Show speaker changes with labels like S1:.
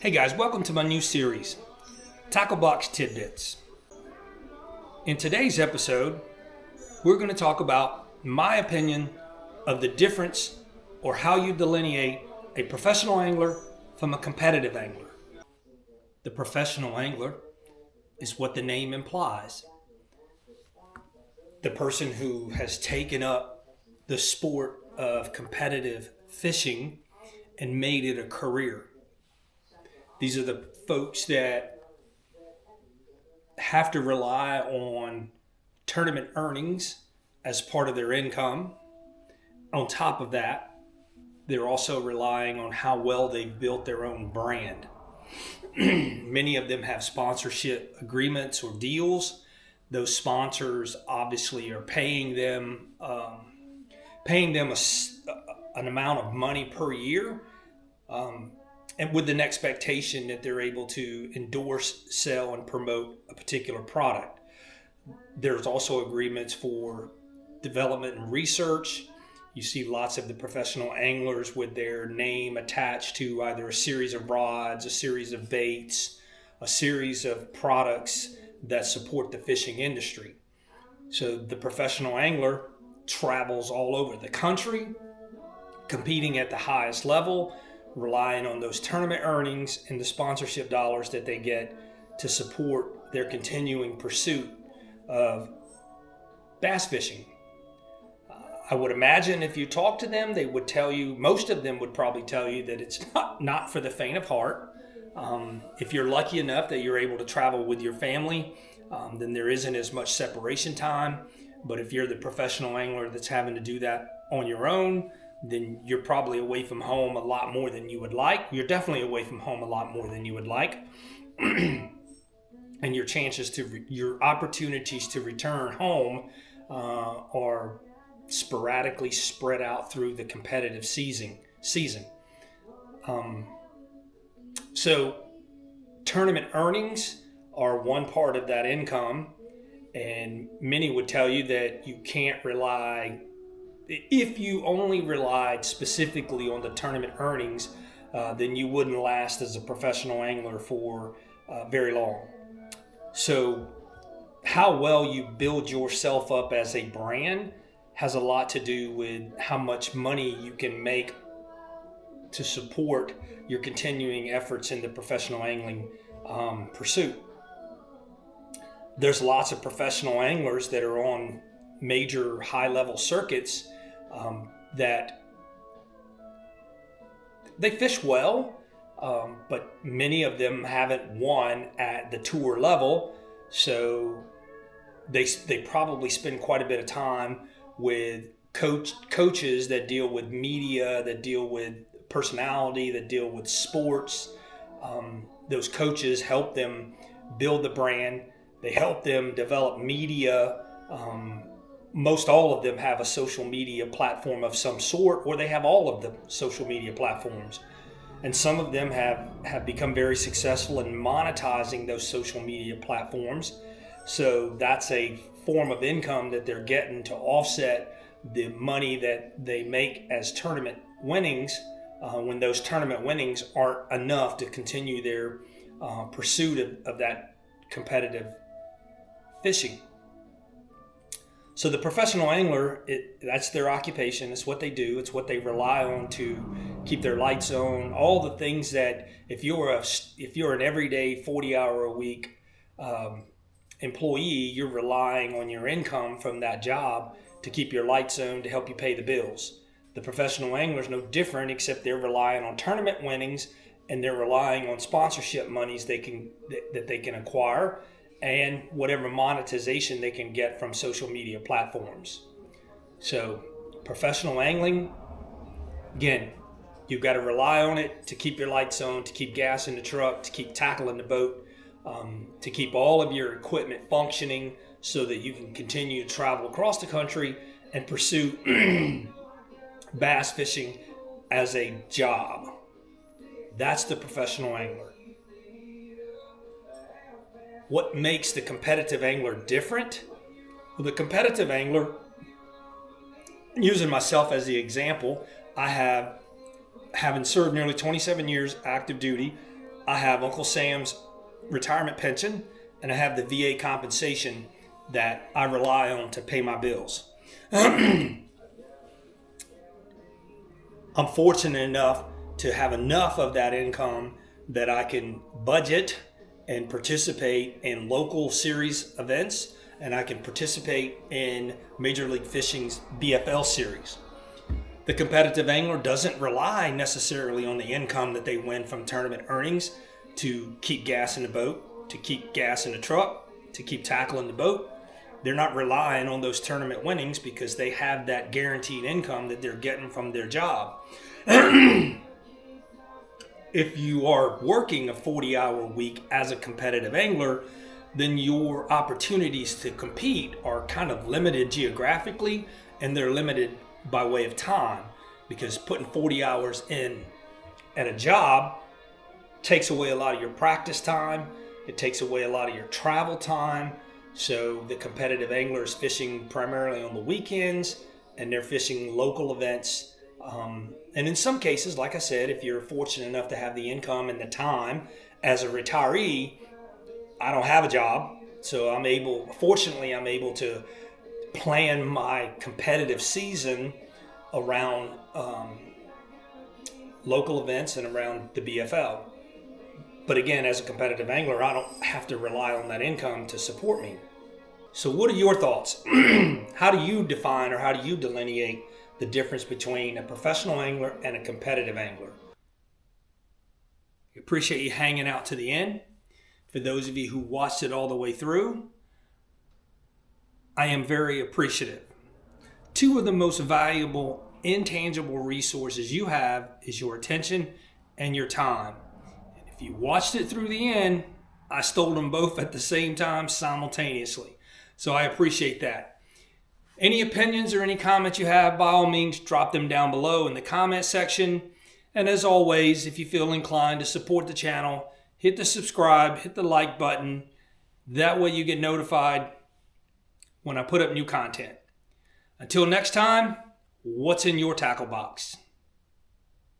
S1: Hey guys, welcome to my new series, TackleBox TidBits. In today's episode, we're going to talk about my opinion of the difference or how you delineate a professional angler from a competitive angler. The professional angler is what the name implies. The person who has taken up the sport of competitive fishing and made it a career. These are the folks that have to rely on tournament earnings as part of their income. On top of that, they're also relying on how well they've built their own brand. Many of them have sponsorship agreements or deals. Those sponsors obviously are paying them an amount of money per year. And with an expectation that they're able to endorse, sell, and promote a particular product. There's also agreements for development and research. You see lots of the professional anglers with their name attached to either a series of rods, a series of baits, a series of products that support the fishing industry. So the professional angler travels all over the country, competing at the highest level, relying on those tournament earnings and the sponsorship dollars that they get to support their continuing pursuit of bass fishing. I would imagine if you talk to them, they would tell you, most of them would probably tell you that it's not for the faint of heart. If you're lucky enough that you're able to travel with your family, then there isn't as much separation time. But if you're the professional angler that's having to do that on your own, then you're probably away from home a lot more than you would like. You're definitely away from home a lot more than you would like. And your opportunities to return home are sporadically spread out through the competitive season. So tournament earnings are one part of that income, and many would tell you that you can't rely. If you only relied specifically on the tournament earnings, then you wouldn't last as a professional angler for very long. So how well you build yourself up as a brand has a lot to do with how much money you can make to support your continuing efforts in the professional angling pursuit. There's lots of professional anglers that are on major high-level circuits that they fish well, but many of them haven't won at the tour level, so they probably spend quite a bit of time with coaches that deal with media, that deal with personality, that deal with sports. Those coaches help them build the brand. They help them develop media. Most all of them have a social media platform of some sort, or they have all of the social media platforms. And some of them have become very successful in monetizing those social media platforms. So that's a form of income that they're getting to offset the money that they make as tournament winnings when those tournament winnings aren't enough to continue their pursuit of that competitive fishing. So the professional angler, that's their occupation. It's what they do. It's what they rely on to keep their lights on. All the things that if you're an everyday 40-hour-a-week employee, you're relying on your income from that job to keep your lights on, to help you pay the bills. The professional angler is no different, except they're relying on tournament winnings and they're relying on sponsorship monies that they can acquire, and whatever monetization they can get from social media platforms. So professional angling, again, you've got to rely on it to keep your lights on, to keep gas in the truck, to keep tackle in the boat, to keep all of your equipment functioning so that you can continue to travel across the country and pursue bass fishing as a job. That's the professional angler. What makes the competitive angler different? Well, the competitive angler, using myself as the example, having served nearly 27 years active duty, I have Uncle Sam's retirement pension, and I have the VA compensation that I rely on to pay my bills. I'm fortunate enough to have enough of that income that I can budget and participate in local series events, and I can participate in Major League Fishing's BFL series. The competitive angler doesn't rely necessarily on the income that they win from tournament earnings to keep gas in the boat, to keep gas in the truck, to keep tackle in the boat. They're not relying on those tournament winnings because they have that guaranteed income that they're getting from their job. If you are working a 40-hour week as a competitive angler, then your opportunities to compete are kind of limited geographically, and they're limited by way of time, because putting 40 hours in at a job takes away a lot of your practice time. It takes away a lot of your travel time. So the competitive angler is fishing primarily on the weekends, and they're fishing local events. And in some cases, like I said, if you're fortunate enough to have the income and the time as a retiree, I don't have a job, so I'm able to plan my competitive season around local events and around the BFL. But again, as a competitive angler, I don't have to rely on that income to support me. So what are your thoughts? How do you define, or how do you delineate the difference between a professional angler and a competitive angler? I appreciate you hanging out to the end. For those of you who watched it all the way through, I am very appreciative. Two of the most valuable intangible resources you have is your attention and your time. And if you watched it through the end, I stole them both at the same time simultaneously. So I appreciate that. Any opinions or any comments you have, by all means, drop them down below in the comment section. And as always, if you feel inclined to support the channel, hit the subscribe, hit the like button. That way you get notified when I put up new content. Until next time, what's in your tackle box?